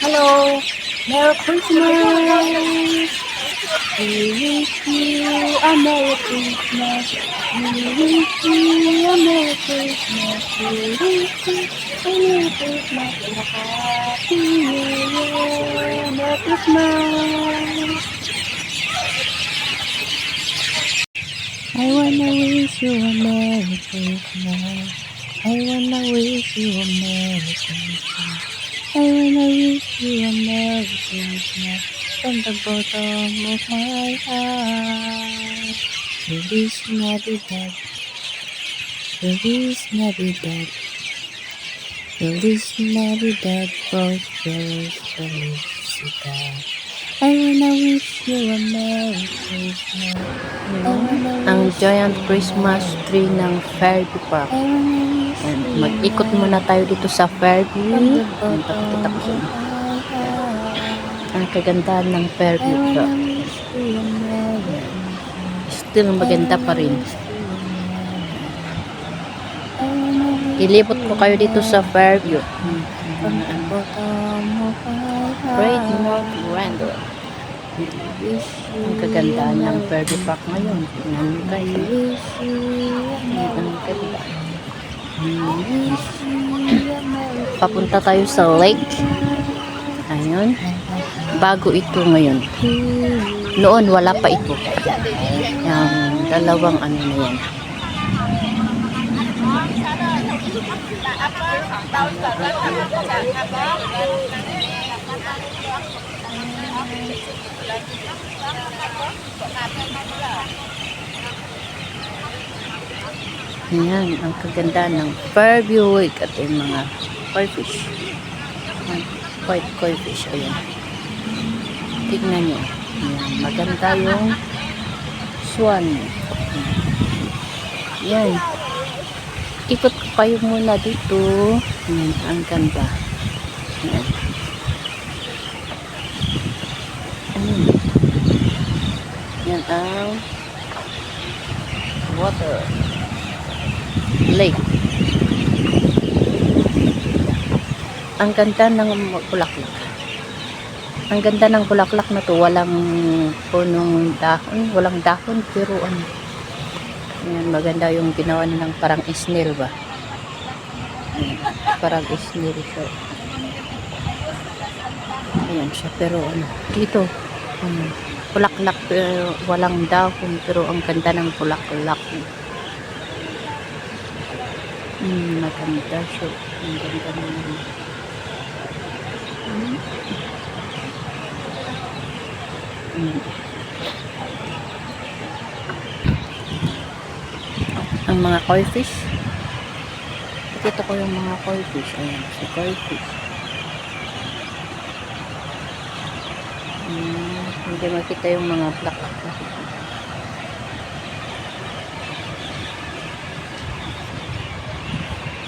Hello, Merry Christmas. We wish you a Merry Christmas. We wish you a Merry Christmas. We wish you a Merry Christmas and a Happy New Year. Merry Christmas. I wanna wish you a Merry Christmas. I wanna wish you a Merry Christmas. I wanna wish you a Merry Christmas from the bottom of my heart. Feliz Navidad, Feliz Navidad, Feliz Navidad, prosperous felicidad. I wanna wish you a Merry Christmas. Ang giant Christmas tree ng Fairview Park. And mag-ikot muna tayo dito sa Fairview. And pakikita ko sa inyo. Ang kagandahan ng Fairview Park. Still maganda pa rin. Ilibot ko kayo dito sa Fairview. Great North Wonder. Ang kagandahan ng Fairview Park ngayon. Tingnan nyo guys. Ang ganda. Papunta tayo sa lake. Ayun. Bago ito ngayon. Noon wala pa ito. Yung dalawang ano na yan. Ayan, ang kaganda ng Fairview Lake at yung mga koi fish. White koi fish, ayan. Tignan nyo. Ayan, maganda yung swan. Ayan. Ikot ko kayo muna dito. Ayan, ang ganda. Ayan. Ayan. Ayan ang water. Lake. Ang ganda ng bulaklak. Ang ganda ng bulaklak na to. Walang punong dahon. Walang dahon pero ano. Ayan, maganda yung ginawa ng parang snail ba. Ayan, parang snail siya. Ayan siya pero ano. Dito. Bulaklak pero walang dahon pero ang ganda ng bulaklak. Maganda siya. Ang ganda naman. Ang mga koi fish. Ito ko yung mga koi fish. Ayan, si koi fish. Hindi makita yung mga black.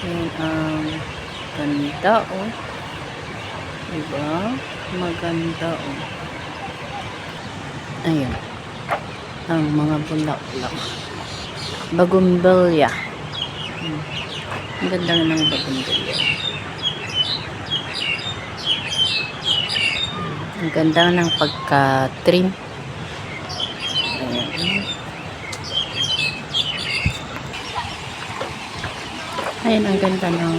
Ayan, ganda oh. Diba? Maganda oh. Ayan. Ang mga bulaklak. Bougainvillea. Ang ganda nga ng bougainvillea. Ang ganda ng pagka-trim. Ayan, ang ganda ng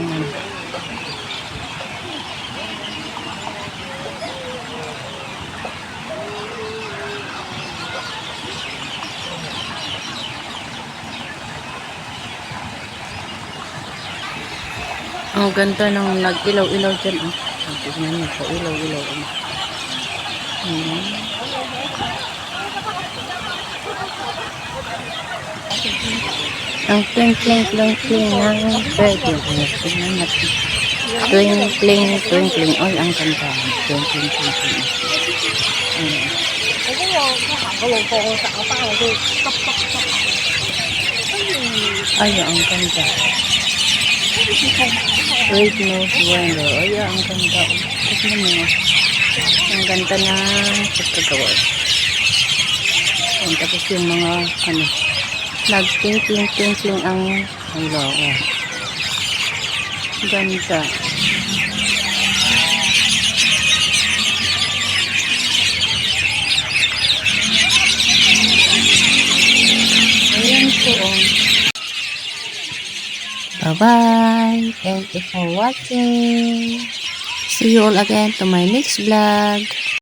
ang ganda ng nag-ilaw-ilaw dyan. Tignan nyo po, ilaw-ilaw. Ang twinkling-twinkling ng birthday. Tignan natin. Twinkling-twinkling. Ay, ang ganda. Twinkling-twinkling. Ay, ang ganda. Great North Wonder. Ay, ang ganda. Tignan mo. Ang ganda ng pagkagawa. Tapos yung mga ano, nag-twinkling ang hello. Ganda. Bye-bye. Thank you for watching. See you all again to my next vlog.